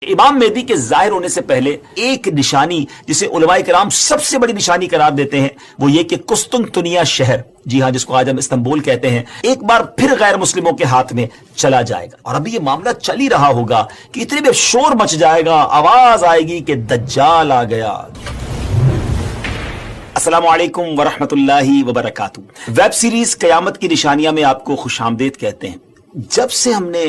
इमाम मेहदी के जाहिर होने से पहले एक निशानी जिसे उलमाए किराम सबसे बड़ी निशानी करार देते हैं वो ये कि कुस्तुनतुनिया शहर, जी हाँ, जिसको आज हम इस्तांबुल कहते हैं, एक बार फिर गैर मुस्लिमों के हाथ में चला जाएगा। और अभी ये मामला चल ही रहा होगा कि इतने में शोर मच जाएगा, आवाज आएगी कि दज्जाल आ गया। अस्सलामु अलैकुम वरहमतुल्लाहि वबरकातुहू। वेब सीरीज कयामत की निशानियां में आपको खुशामदीद कहते हैं। जब से हमने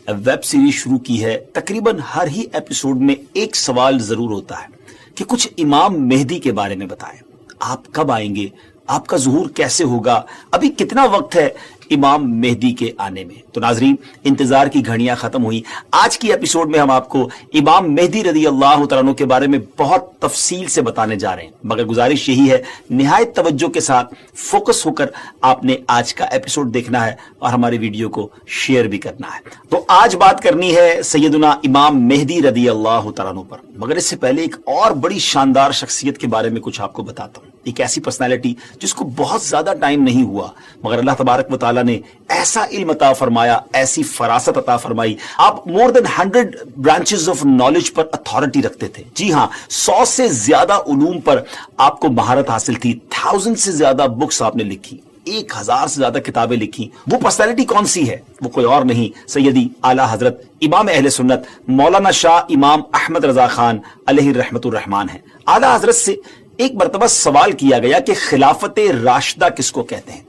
वेब सीरीज शुरू की है, तकरीबन हर ही एपिसोड में एक सवाल जरूर होता है कि कुछ इमाम मेहदी के बारे में बताएं। आप कब आएंगे, आपका ज़ुहूर कैसे होगा, अभी कितना वक्त है इमाम मेहदी के आने में। तो नाजरीन, इंतजार की घड़ियां खत्म हुई। आज की एपिसोड में हम आपको इमाम मेहदी रदी अल्लाह तआला अन्हु के बारे में बहुत तफसील से बताने जा रहे हैं, मगर गुजारिश यही है निहायत तवज्जो के साथ फोकस होकर आपने आज का एपिसोड देखना है और हमारे वीडियो को शेयर भी करना है। तो आज बात करनी है सैयदुना इमाम मेहदी रदी अल्लाह तआला अन्हु पर, मगर इससे पहले एक और बड़ी शानदार शख्सियत के बारे में कुछ आपको बताता हूं। एक ऐसी पर्सनैलिटी जिसको बहुत ज्यादा टाइम नहीं हुआ, मगर अल्लाह तबारक व तआला ने ऐसा इल्म अता फरमाया, ऐसी फरासत अता फरमाई। आप more than 100 branches of knowledge पर अथॉरिटी रखते थे। जी हां, 100 से ज्यादा उलूम पर आपको महारत हासिल थी। 1000 से ज्यादा बुक्स आपने लिखी, 1000 से ज्यादा किताबें लिखी। वो पर्सनैलिटी कौन सी है? वो कोई और नहीं, सैयदी आला हजरत इमाम अहले सुन्नत मौलाना शाह इमाम अहमद रजा खान अलैहि रहमतुर रहमान है। आला हजरत से एक मरतबा सवाल किया गया कि खिलाफत राशिदा किसको कहते हैं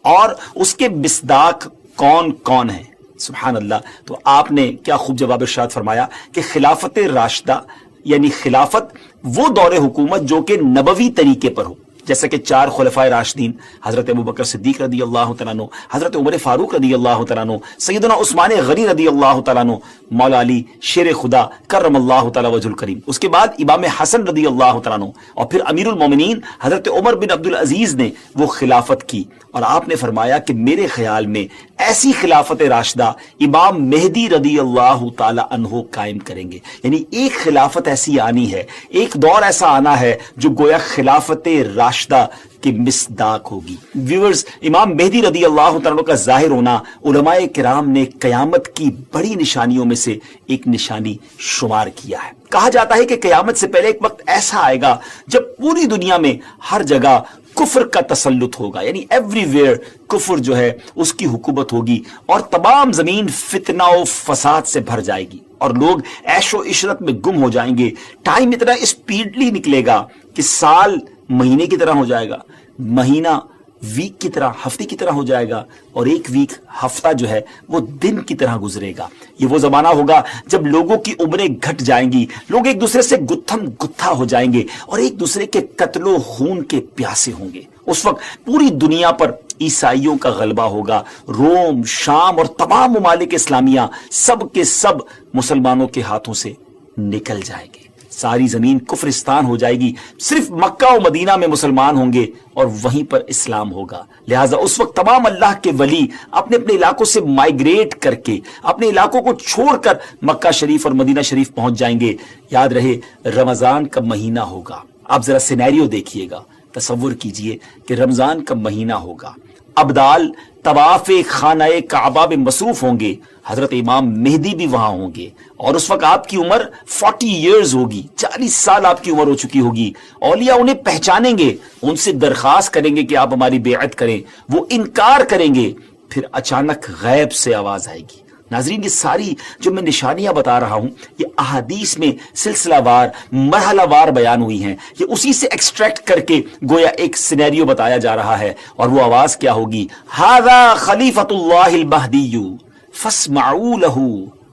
और उसके मिस्दाक कौन कौन है। सुभान अल्लाह। तो आपने क्या खूब जवाब इरशाद फरमाया कि खिलाफत राशिदा यानी खिलाफत वो दौरे हुकूमत जो कि नबवी तरीके पर हो, जैसे कि 4 खुलफाए राशिदीन, हजरत अबू बकर सिद्दीक रदी अल्लाह तआला अन्हु, हजरत उमर फारूक रदी अल्लाह तआला अन्हु, सैयदना उस्मान गनी रदी अल्लाह तआला अन्हु, मौला अली शेर खुदा करमल्लाहु तआला वजहुल करीम, उसके बाद इमाम हसन रदी अल्लाह तआला अन्हु, और फिर अमीरुल मोमिनीन हजरत उमर बिन अब्दुल अजीज ने वो खिलाफत की। और आपने फरमाया कि मेरे ख्याल में ऐसी खिलाफत राशिदा इमाम मेहदी रदी अल्लाह तआला अन्हु कायम करेंगे। यानी एक खिलाफत ऐसी आनी है, एक दौर ऐसा आना है जो गोया खिलाफत राशिदा की मिसदाक होगी। व्यूअर्स, इमाम मेहदी रदी अल्लाह तआला का जाहिर होना उलमाए किराम ने कयामत की बड़ी निशानियों में से एक निशानी शुमार किया है। कहा जाता है कि कयामत से पहले एक वक्त ऐसा आएगा जब पूरी दुनिया में हर जगह कुफ्र का तसल्लुत होगा, यानी एवरीवेयर कुफ्र जो है उसकी हुकूमत होगी और तमाम जमीन फितना और फसाद से भर जाएगी और लोग ऐशो इशरत में गुम हो जाएंगे। टाइम इतना स्पीडली निकलेगा कि साल महीने की तरह हो जाएगा, महीना वीक की तरह, हफ्ते की तरह हो जाएगा और एक वीक, हफ्ता जो है वो दिन की तरह गुजरेगा। ये वो जमाना होगा जब लोगों की उम्रें घट जाएंगी, लोग एक दूसरे से गुत्थम गुत्था हो जाएंगे और एक दूसरे के कत्लो खून के प्यासे होंगे। उस वक्त पूरी दुनिया पर ईसाइयों का गलबा होगा। रोम, शाम और तमाम ममालिक इस्लामिया सब के सब मुसलमानों के हाथों से निकल जाएंगे। सारी जमीन कुफ्रिस्तान हो जाएगी, सिर्फ मक्का और मदीना में मुसलमान होंगे और वहीं पर इस्लाम होगा। लिहाजा उस वक्त तमाम अल्लाह के वली अपने अपने इलाकों से माइग्रेट करके अपने इलाकों को छोड़कर मक्का शरीफ और मदीना शरीफ पहुंच जाएंगे। याद रहे, रमजान का महीना होगा। आप जरा सिनेरियो देखिएगा, तसव्वुर कीजिए कि रमजान का महीना होगा, अब्दाल तवाफ़े खानाए काबा में मसरूफ होंगे, हजरत इमाम मेहदी भी वहां होंगे और उस वक्त आपकी उम्र 40 इयर्स होगी, 40 साल आपकी उम्र हो चुकी होगी। औलिया उन्हें पहचानेंगे, उनसे दरखास्त करेंगे कि आप हमारी बेअत करें, वो इनकार करेंगे, फिर अचानक गैब से आवाज आएगी। नाजरीन, ये सारी जो मैं निशानियां बता रहा हूं ये अहादीस में सिलसिलावार मरहलावार बयान हुई हैं। ये उसी से एक्सट्रैक्ट करके गोया एक सिनेरियो बताया जा रहा है और वो आवाज क्या होगी? हाज़ा खलीफतुल्लाहिल महदीय्यु फस्मऊ लहू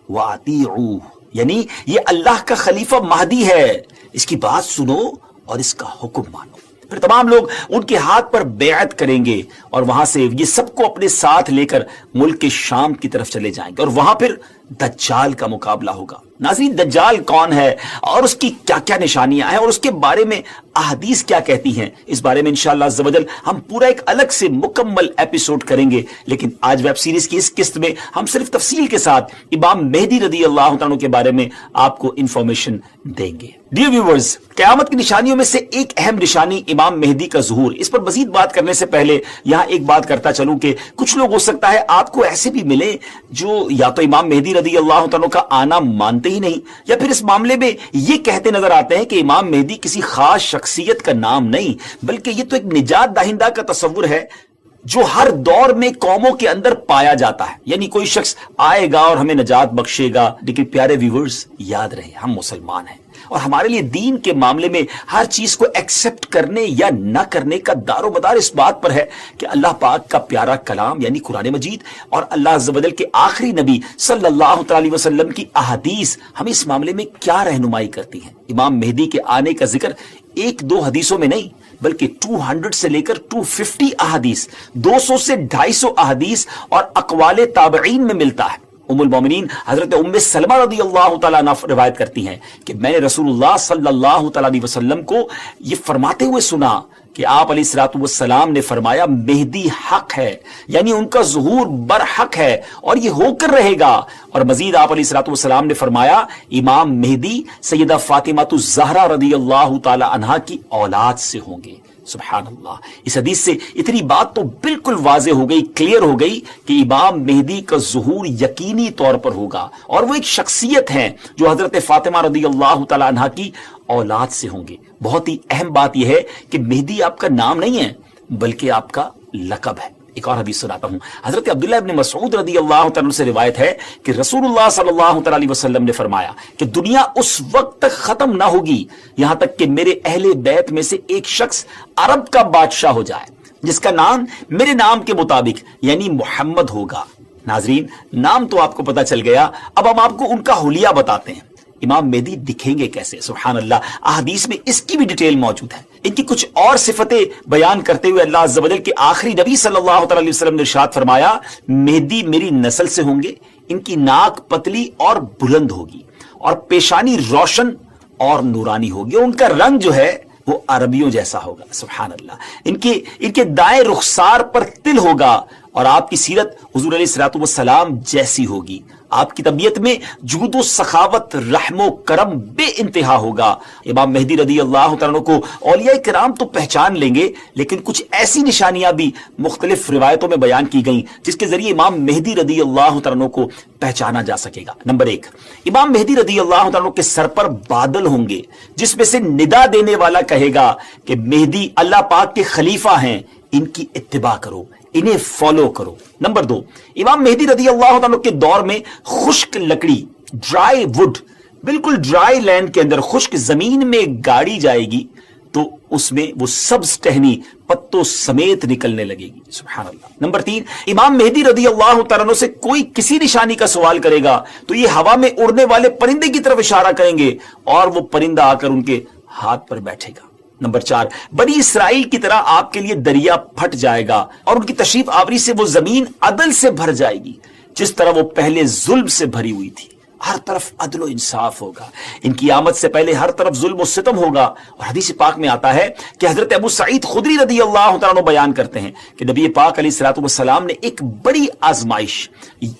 व अतीऊ। यानी ये अल्लाह का खलीफा महदी है, इसकी बात सुनो और इसका हुक्म मानो। फिर तमाम लोग उनके हाथ पर बेअत करेंगे और वहां से ये सबको अपने साथ लेकर मुल्क के शाम की तरफ चले जाएंगे और वहां फिर दज्जाल का मुकाबला होगा। नाज़रीन, दज्जाल कौन है और उसकी क्या क्या निशानियां हैं और उसके बारे में अहादीस क्या कहती हैं, इस बारे में इंशाअल्लाह अज़्ज़ व जल हम पूरा एक अलग से मुकम्मल एपिसोड करेंगे। लेकिन आज वेब सीरीज की इस किस्त में हम सिर्फ तफसील के साथ इमाम मेहदी रदी अल्लाह तआला के बारे में आपको इंफॉर्मेशन देंगे। डियर व्यूअर्स, क़यामत की निशानियों में से एक अहम निशानी इमाम मेहदी का ज़ुहूर। इस पर मजीद बात करने से पहले यहां एक बात करता चलूं कि कुछ लोग हो सकता है आपको ऐसे भी मिले जो या तो इमाम मेहदी रदी अल्लाह तआला का आना मानते ही नहीं, या फिर इस मामले में ये कहते नजर आते हैं कि इमाम मेहदी किसी खास शख्सियत का नाम नहीं, बल्कि ये तो एक निजात दाहिंदा का तस्वुर है जो हर दौर में कौमों के अंदर पाया जाता है। यानी कोई शख्स आएगा और हमें निजात बख्शेगा। लेकिन प्यारे व्यूअर्स, याद रहे हम मुसलमान हैं और हमारे लिए दीन के मामले में हर चीज को एक्सेप्ट करने या न करने का दारोमदार इस बात पर है कि अल्लाह पाक का प्यारा कलाम यानी कुरान मजीद और अल्लाह अज़्ज़ व जल के आखिरी नबी सल्लल्लाहु अलैहि वसल्लम की अहादीस हमें इस मामले में क्या रहनुमाई करती हैं। इमाम मेहदी के आने का जिक्र एक दो हदीसों में नहीं, बल्कि 200 से लेकर 250 अहादीस, 200 से 250 अहादीस और अक़वाले ताबईन में मिलता है। उम्मुल मोमिनीन हजरत उम्मे सलमा रज़ियल्लाहु तआला अन्हा रिवायत करती हैं कि मैंने रसूलुल्लाह सल्लल्लाहु अलैहि वसल्लम को ये फरमाते हुए सुना कि आप अलैहिस्सलातु वस्सलाम ने फरमाया, मेहदी हक है, यानी उनका ज़ुहूर बरहक है और ये होकर रहेगा। और मजीद आप अलैहिस्सलातु वस्सलाम ने फरमाया, इमाम मेहदी सैयदा फातिमातु ज़हरा रज़ियल्लाहु तआला अन्हा की औलाद से होंगे। सुभान अल्लाह। इस हदीस से इतनी बात तो बिल्कुल वाज़ेह हो गई, क्लियर हो गई कि इमाम मेहदी का ज़ुहूर यकीनी तौर पर होगा और वो एक शख्सियत है जो हजरत फातिमा रज़ियल्लाहु तआला अन्हा की औलाद से होंगे। बहुत ही अहम बात यह है कि मेहदी आपका नाम नहीं है बल्कि आपका लक़ब है। एक और हदीस सुनाता हूं। हजरत अब्दुल्लाह इब्न मसऊद रज़ियल्लाहु तआला से रिवायत है कि रसूलुल्लाह सल्लल्लाहु अलैहि वसल्लम ने फरमाया कि दुनिया उस वक्त तक खत्म ना होगी यहां तक कि मेरे अहले बैत में से एक शख्स अरब का बादशाह हो जाए जिसका नाम मेरे नाम के मुताबिक यानी मोहम्मद होगा। नाजरीन, नाम तो आपको पता चल गया, अब हम आपको उनका हुलिया बताते हैं। इमाम मेहदी दिखेंगे कैसे? सुभान अल्लाह, अहादीस में इसकी भी डिटेल मौजूद है। इनकी कुछ और सिफतें बयान करते हुए अल्लाह अज़्ज़ व जल के आखिरी नबी सल्लल्लाहु अलैहि वसल्लम ने इरशाद फरमाया, मेहदी मेरी नस्ल से होंगे, इनकी नाक पतली और बुलंद होगी और पेशानी रोशन और नूरानी होगी, उनका रंग जो है वो अरबियों जैसा होगा। सुभान अल्लाह, इनके दाएं रुखसार पर तिल होगा और आपकी सीरत हुजूर अलैहिस्सलातु वस्सलाम जैसी होगी। आपकी तबीयत में जूदो सखावत रहमो करम बे इंतहा होगा। इमाम मेहदी रज़ियल्लाहु तआला को औलिया किराम तो पहचान लेंगे, लेकिन कुछ ऐसी निशानियां भी मुख्तलिफ रिवायतों में बयान की गई जिसके जरिए इमाम मेहदी रज़ियल्लाहु तआला को पहचाना जा सकेगा। नंबर 1, इमाम मेहदी रज़ियल्लाहु तआला के सर पर बादल होंगे जिसमें से निदा देने वाला कहेगा कि मेहदी अल्लाह पाक के खलीफा हैं, इनकी इत्तिबा करो, इन्हें फॉलो करो। नंबर 2, इमाम मेहदी रज़ियल्लाहु तआला के दौर में खुश्क लकड़ी, ड्राई वुड, बिल्कुल ड्राई लैंड के अंदर खुश्क जमीन में गाड़ी जाएगी तो उसमें वो सब्ज टहनी पत्तों समेत निकलने लगेगी। सुभान अल्लाह। नंबर 3, इमाम मेहदी रज़ियल्लाहु तआला से कोई किसी निशानी का सवाल करेगा तो ये हवा में उड़ने वाले परिंदे की तरफ इशारा करेंगे और वो परिंदा आकर उनके हाथ पर बैठेगा। नंबर 4, बनी इसराइल की तरह आपके लिए दरिया फट जाएगा और उनकी तशरीफ आवरी से वो जमीन अदल से भर जाएगी जिस तरह वो पहले जुल्म से भरी हुई थी। हर तरफ अदल इंसाफ होगा। इनकी आमद से पहले हर तरफ जुल्म और सितम होगा। और हदीस पाक में आता है कि हजरत अबू सईद खुदरी रज़ियल्लाहु तआला अन्हु बयान करते हैं कि नबी पाक अलैहिस्सलातु वस्सलाम ने एक बड़ी आजमाइश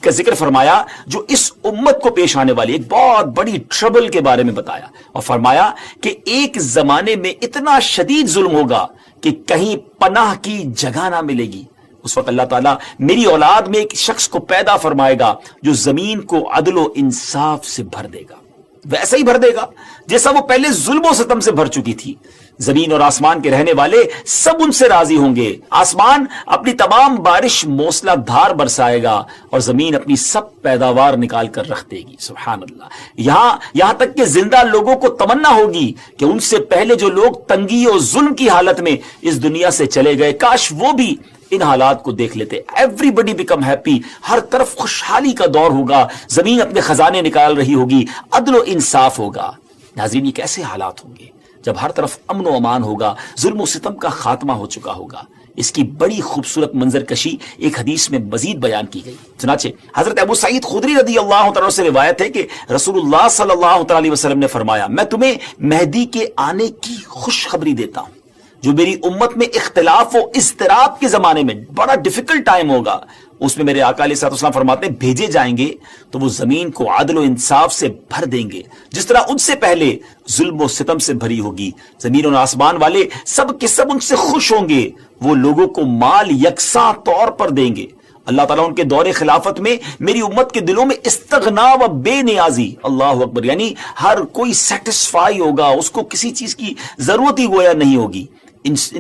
का जिक्र फरमाया जो इस उम्मत को पेश आने वाली एक बहुत बड़ी ट्रबल के बारे में बताया और फरमाया कि एक जमाने में इतना शदीद जुल्म होगा कि कहीं पनाह की जगह ना मिलेगी। उस वक्त अल्लाह ताला मेरी औलाद में एक शख्स को पैदा फरमाएगा जो जमीन को अदलो इंसाफ से भर देगा, वैसा ही भर देगा जैसा वो पहले जुल्म सितम से भर चुकी थी। जमीन और आसमान के रहने वाले सब उनसे राजी होंगे। आसमान अपनी तमाम बारिश मूसलाधार बरसाएगा और जमीन अपनी सब पैदावार निकाल कर रख देगी। सुभान अल्लाह। यहां तक कि जिंदा लोगों को तमन्ना होगी कि उनसे पहले जो लोग तंगी और जुल्म की हालत में इस दुनिया से चले गए, काश वो भी इन हालात को देख लेते। एवरीबडी बिकम हैप्पी, हर तरफ खुशहाली का दौर होगा, जमीन अपने खजाने निकाल रही होगी, अदलो इंसाफ होगा। नाज़रीन, ये कैसे हालात होंगे जब हर तरफ अमन व अमान होगा, जुल्म सितम का खात्मा हो चुका होगा। इसकी बड़ी खूबसूरत मंजर कशी एक हदीस में मजीद बयान की गई। सुनाचे हजरत अबू सईद खुदरी रज़ियल्लाहु तआला से रिवायत है कि रसूलुल्लाह सल्लल्लाहु अलैहि वसल्लम ने फरमाया, मैं तुम्हें मेहदी के आने की खुशखबरी देता हूं जो मेरी उम्मत में इख्तिलाफ व इज़्तिराब के जमाने में बड़ा डिफिकल्ट टाइम होगा। उसमें मेरे आका अलैहिस्सलाम फरमाते हैं, भेजे जाएंगे तो वो जमीन को आदल व इंसाफ से भर देंगे जिस तरह उनसे पहले जुल्म व सितम से भरी होगी। जमीन और आसमान वाले सब के सब उनसे खुश होंगे। वो लोगों को माल यकसा तौर पर देंगे اللہ تعالیٰ ان کے دور خلافت میں میری امت کے دلوں میں استغنا و بے نیازی، اللہ اکبر، یعنی ہر کوئی سیٹسفائی ہوگا، اس کو کسی چیز کی ضرورت ہی گویا نہیں ہوگی،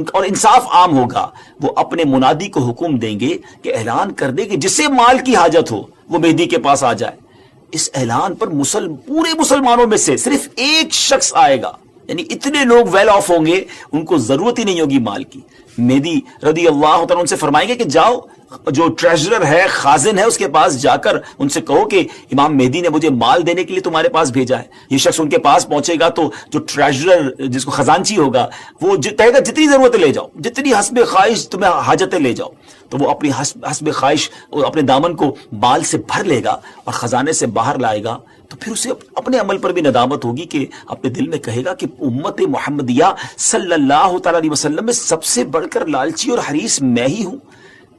اور انصاف عام ہوگا۔ وہ اپنے منادی کو حکم دیں گے کہ اعلان کر دے کہ جسے مال کی حاجت ہو وہ مہدی کے پاس آ جائے۔ اس اعلان پر پورے مسلمانوں میں سے صرف ایک شخص آئے گا، یعنی اتنے لوگ ویل آف ہوں گے، ان کو ضرورت ہی نہیں ہوگی مال کی۔ مہدی رضی اللہ تعالیٰ ان سے فرمائیں گے کہ جاؤ، جو ٹریجرر ہے، خازن ہے، اس کے پاس جا کر ان سے کہو کہ امام مہدی نے مجھے مال دینے کے لیے تمہارے پاس بھیجا ہے۔ یہ شخص ان کے پاس پہنچے گا تو جو ٹریجرر، جس کو خزانچی ہوگا، وہ کہے گا جتنی ضرورتیں لے جاؤ، جتنی حسب خواہش تمہیں حاجتیں لے جاؤ۔ تو وہ اپنی حسب خواہش اپنے دامن کو مال سے بھر لے گا اور خزانے سے باہر لائے گا۔ تو پھر اسے اپنے عمل پر بھی ندامت ہوگی کہ اپنے دل میں کہے گا کہ امت محمدیہ صلی اللہ تعالی علیہ وسلم میں سب سے بڑھ کر لالچی اور حریص میں ہی ہوں۔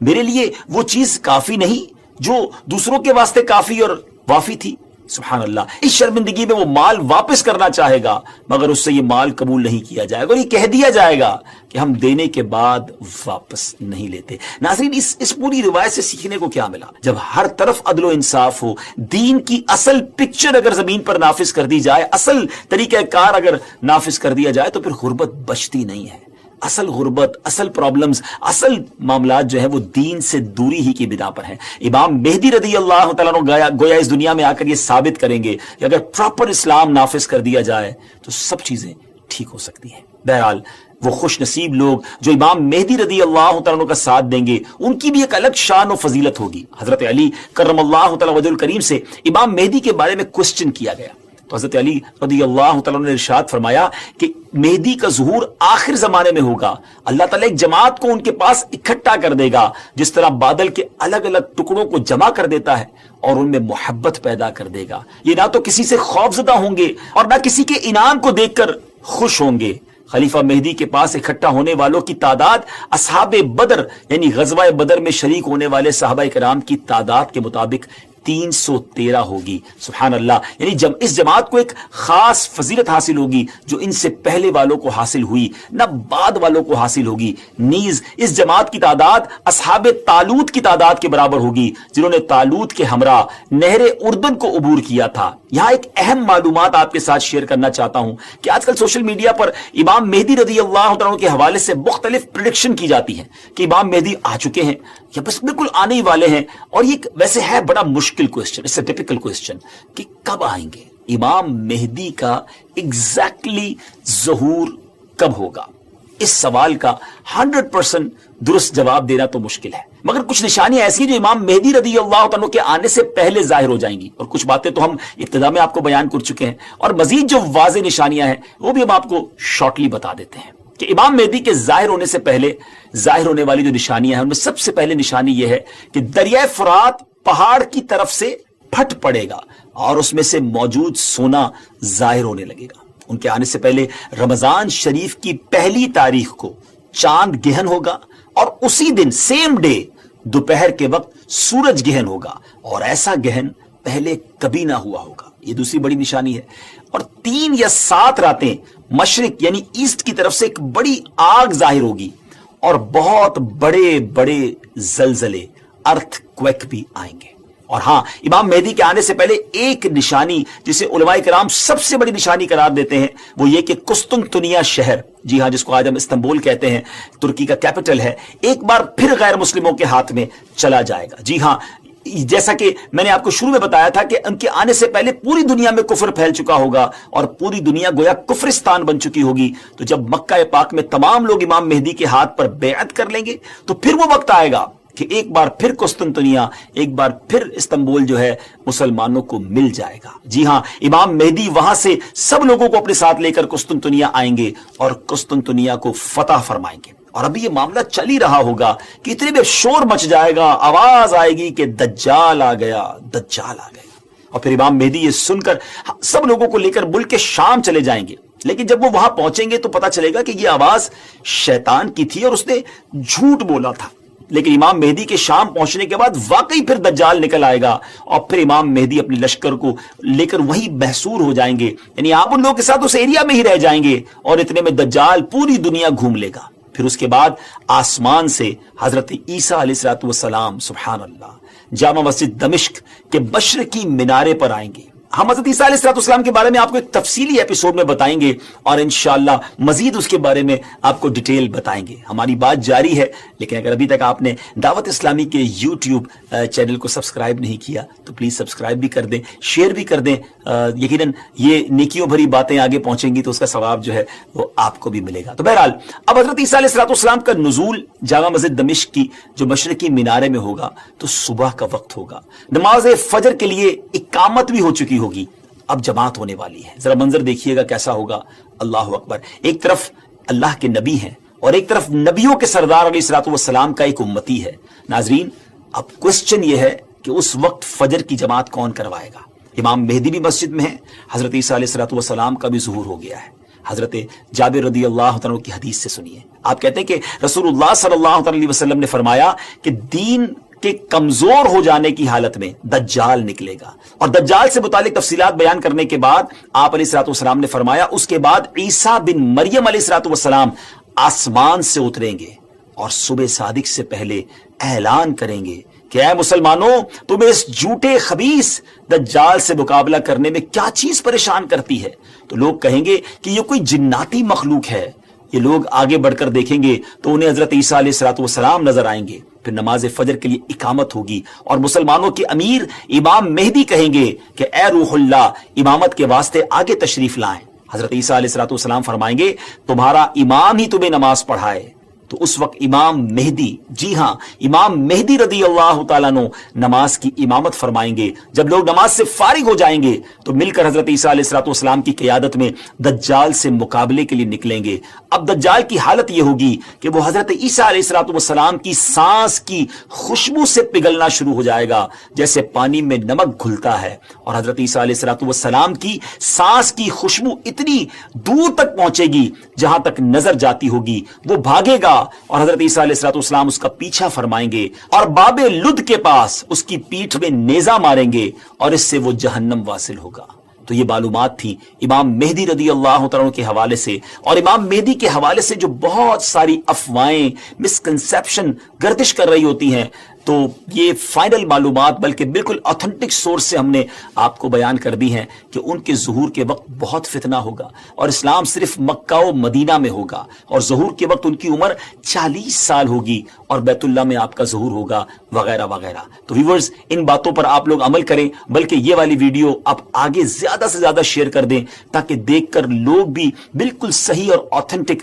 میرے لیے وہ چیز کافی نہیں جو دوسروں کے واسطے کافی اور وافی تھی۔ سبحان اللہ، اس شرمندگی میں وہ مال واپس کرنا چاہے گا، مگر اس سے یہ مال قبول نہیں کیا جائے گا اور یہ کہہ دیا جائے گا کہ ہم دینے کے بعد واپس نہیں لیتے۔ ناظرین، اس پوری روایت سے سیکھنے کو کیا ملا؟ جب ہر طرف عدل و انصاف ہو، دین کی اصل پکچر اگر زمین پر نافذ کر دی جائے، اصل طریقہ کار اگر نافذ کر دیا جائے، تو پھر غربت بچتی نہیں ہے۔ اصل غربت، اصل پرابلمز، اصل معاملات جو ہیں وہ دین سے دوری ہی کی بنا پر ہیں۔ امام مہدی رضی اللہ تعالیٰ عنہ گویا اس دنیا میں آ کر یہ ثابت کریں گے کہ اگر پراپر اسلام نافذ کر دیا جائے تو سب چیزیں ٹھیک ہو سکتی ہیں۔ بہرحال وہ خوش نصیب لوگ جو امام مہدی رضی اللہ تعالیٰ عنہ کا ساتھ دیں گے، ان کی بھی ایک الگ شان و فضیلت ہوگی۔ حضرت علی کرم اللہ تعالیٰ وجہ الکریم سے امام مہدی کے بارے میں کوسچن کیا گیا تو حضرت علی رضی اللہ تعالیٰ نے ارشاد فرمایا کہ مہدی کا ظہور آخر زمانے میں ہوگا، اللہ تعالیٰ ایک جماعت کو ان کے پاس اکٹھا کر دے گا، جس طرح بادل کے الگ الگ ٹکڑوں کو جمع کر دیتا ہے اور ان میں محبت پیدا کر دے گا۔ یہ نہ تو کسی سے خوف زدہ ہوں گے اور نہ کسی کے انعام کو دیکھ کر خوش ہوں گے۔ خلیفہ مہدی کے پاس اکٹھا ہونے والوں کی تعداد اصحاب بدر یعنی غزوہ بدر میں شریک ہونے والے صحابہ کرام کی تعداد کے مطابق 313 ہوگی۔ سبحان اللہ، یعنی اس جماعت کو ایک خاص فضیلت حاصل ہوگی جو ان سے پہلے والوں کو حاصل ہوئی نہ بعد والوں کو حاصل ہوگی۔ نیز اس جماعت کی تعداد اصحاب طالوت کی تعداد کے برابر ہوگی، جنہوں نے طالوت کے ہمراہ نہر اردن کو عبور کیا تھا۔ یہاں ایک اہم معلومات آپ کے ساتھ شیئر کرنا چاہتا ہوں کہ آج کل سوشل میڈیا پر امام مہدی رضی اللہ عنہ کے حوالے سے مختلف پریڈکشن کی جاتی ہے کہ امام مہدی آ چکے ہیں یا بس بالکل آنے ہی والے ہیں، اور یہ ویسے ہے بڑا مشکل کوسچن، اس سے ٹپیکل کوسچن کہ کب آئیں گے، امام مہدی کا ایگزیکٹلی ظہور کب ہوگا؟ اس سوال کا 100% درست جواب دینا تو مشکل ہے، مگر کچھ نشانیاں ایسی جو امام مہدی رضی اللہ عنہ کے آنے سے پہلے ظاہر ہو جائیں گی، اور کچھ باتیں تو ہم ابتدا میں آپ کو بیان کر چکے ہیں، اور مزید جو واضح نشانیاں ہیں وہ بھی ہم آپ کو شارٹلی بتا دیتے ہیں کہ امام مہدی کے ظاہر ہونے سے پہلے ظاہر ہونے والی جو نشانیاں ہیں ان میں سب سے پہلے نشانی یہ ہے کہ دریائے فرات پہاڑ کی طرف سے پھٹ پڑے گا اور اس میں سے موجود سونا ظاہر ہونے لگے گا۔ ان کے آنے سے پہلے رمضان شریف کی پہلی تاریخ کو چاند گہن ہوگا، اور اسی دن سیم ڈے دوپہر کے وقت سورج گہن ہوگا، اور ایسا گہن پہلے کبھی نہ ہوا ہوگا۔ یہ دوسری بڑی نشانی ہے۔ اور 3 یا 7 راتیں مشرق یعنی ایسٹ کی طرف سے ایک بڑی آگ ظاہر ہوگی، اور بہت بڑے بڑے زلزلے، ارتھ کویک بھی آئیں گے۔ اور ہاں، امام مہدی کے آنے سے پہلے ایک نشانی جسے علماء کرام سب سے بڑی نشانی قرار دیتے ہیں وہ یہ کہ قسطنطنیہ شہر، جی ہاں، جس کو آج ہم استنبول کہتے ہیں، ترکی کا کیپٹل ہے، ایک بار پھر غیر مسلموں کے ہاتھ میں چلا جائے گا۔ جی ہاں، جیسا کہ میں نے آپ کو شروع میں بتایا تھا کہ ان کے آنے سے پہلے پوری دنیا میں کفر پھیل چکا ہوگا اور پوری دنیا گویا کفرستان بن چکی ہوگی۔ تو جب مکہ پاک میں تمام لوگ امام مہدی کے ہاتھ پر بیعت کر لیں گے تو پھر وہ وقت آئے گا کہ ایک بار پھر قسطنطنیہ، ایک بار پھر استنبول جو ہے مسلمانوں کو مل جائے گا۔ جی ہاں، امام مہدی وہاں سے سب لوگوں کو اپنے ساتھ لے کر قسطنطنیہ آئیں گے اور قسطنطنیہ کو فتح فرمائیں گے۔ اور ابھی یہ معاملہ چل ہی رہا ہوگا کہ اتنے میں شور مچ جائے گا، آواز آئے گی کہ دجال آ گیا، دجال آ گیا، اور پھر امام مہدی یہ سن کر سب لوگوں کو لے کر ملک کے شام چلے جائیں گے۔ لیکن جب وہ وہاں پہنچیں گے تو پتا چلے گا کہ یہ آواز شیطان کی تھی اور اس نے جھوٹ بولا تھا۔ لیکن امام مہدی کے شام پہنچنے کے بعد واقعی پھر دجال نکل آئے گا، اور پھر امام مہدی اپنے لشکر کو لے کر وہی محصور ہو جائیں گے، یعنی آپ ان لوگوں کے ساتھ اس ایریا میں ہی رہ جائیں گے، اور اتنے میں دجال پوری دنیا گھوم لے گا۔ پھر اس کے بعد آسمان سے حضرت عیسیٰ علیہ الصلوۃ والسلام سبحان اللہ جامع مسجد دمشق کے مشرقی مینارے پر آئیں گے. ہم حضرت عیسیٰ علیہ الصلوۃ والسلام کے بارے میں آپ کو ایک تفصیلی ایپیسوڈ میں بتائیں گے اور انشاءاللہ مزید اس کے بارے میں آپ کو ڈیٹیل بتائیں گے. ہماری بات جاری ہے، لیکن اگر ابھی تک آپ نے دعوت اسلامی کے یوٹیوب چینل کو سبسکرائب نہیں کیا تو پلیز سبسکرائب بھی کر دیں، شیئر بھی کر دیں. یقیناً یہ نیکیوں بھری باتیں آگے پہنچیں گی تو اس کا ثواب جو ہے وہ آپ کو بھی ملے گا. تو بہرحال اب حضرت عیسیٰ علیہ الصلوۃ والسلام کا نزول جامع مسجد دمشق کی جو مشرقی مینارے میں ہوگا تو صبح کا وقت ہوگا. نماز فجر کے لیے اقامت بھی ہو چکی ہوگی، اب جماعت ہونے والی ہے. ذرا منظر دیکھیے گا کیسا ہوگا. اللہ اکبر. ایک طرف اللہ کے نبی ہیں اور ایک طرف نبیوں کے سردار علیہ الصلوۃ والسلام کا ایک امتی ہے. ناظرین اب کوسچن یہ ہے کہ اس وقت فجر کی جماعت کون کروائے گا؟ امام مہدی بھی مسجد میں ہے، حضرت عیسیٰ علیہ الصلوۃ والسلام کا بھی ظہور ہو گیا ہے. حضرت جابر رضی اللہ عنہ کی حدیث سے سنیے. آپ کہتے ہیں کہ رسول اللہ صلی اللہ علیہ وسلم نے فرمایا کہ دین کے کمزور ہو جانے کی حالت میں دجال نکلے گا، اور دجال سے متعلق تفصیلات بیان کرنے کے بعد آپ علیہ الصلوۃ والسلام نے فرمایا اس کے بعد عیسیٰ بن مریم علیہ الصلوۃ والسلام آسمان سے اتریں گے اور صبح صادق سے پہلے اعلان کریں گے کہ اے مسلمانوں، تمہیں اس جھوٹے خبیث دجال سے مقابلہ کرنے میں کیا چیز پریشان کرتی ہے؟ تو لوگ کہیں گے کہ یہ کوئی جناتی مخلوق ہے. یہ لوگ آگے بڑھ کر دیکھیں گے تو انہیں حضرت عیسیٰ علیہ الصلوۃ والسلام نظر آئیں گے. پھر نماز فجر کے لیے اقامت ہوگی اور مسلمانوں کے امیر امام مہدی کہیں گے کہ اے روح اللہ، امامت کے واسطے آگے تشریف لائیں. حضرت عیسیٰ علیہ الصلوۃ والسلام فرمائیں گے تمہارا امام ہی تمہیں نماز پڑھائے. تو اس وقت امام مہدی، جی ہاں امام مہدی رضی اللہ تعالیٰ عنہ نماز کی امامت فرمائیں گے. جب لوگ نماز سے فارغ ہو جائیں گے تو مل کر حضرت عیسیٰ علیہ الصلوۃ والسلام کی قیادت میں دجال سے مقابلے کے لیے نکلیں گے. اب دجال کی حالت یہ ہوگی کہ وہ حضرت عیسیٰ علیہ الصلوۃ والسلام کی سانس کی خوشبو سے پگھلنا شروع ہو جائے گا جیسے پانی میں نمک گھلتا ہے، اور حضرت عیسیٰ علیہ الصلوۃ والسلام کی سانس کی خوشبو اتنی دور تک پہنچے گی جہاں تک نظر جاتی ہوگی. وہ بھاگے گا اور حضرت عیسیٰ علیہ الصلوۃ والسلام اس کا پیچھا فرمائیں گے اور باب لد کے پاس اس کی پیٹھ میں نیزہ ماریں گے اور اس سے وہ جہنم واصل ہوگا. تو یہ معلومات تھی امام مہدی رضی اللہ تعالیٰ کے حوالے سے. اور امام مہدی کے حوالے سے جو بہت ساری افواہیں، مسکنسیپشن گردش کر رہی ہوتی ہیں، تو یہ فائنل معلومات بلکہ بالکل آتھنٹک سورس سے ہم نے آپ کو بیان کر دی ہیں کہ ان کے ظہور کے وقت بہت فتنہ ہوگا اور اسلام صرف مکہ و مدینہ میں ہوگا، اور ظہور کے وقت ان کی عمر 40 سال ہوگی اور بیت اللہ میں آپ کا ظہور ہوگا وغیرہ وغیرہ. تو ویورز ان باتوں پر آپ لوگ عمل کریں، بلکہ یہ والی ویڈیو آپ آگے زیادہ سے زیادہ شیئر کر دیں تاکہ دیکھ کر لوگ بھی بالکل صحیح اور آتھنٹک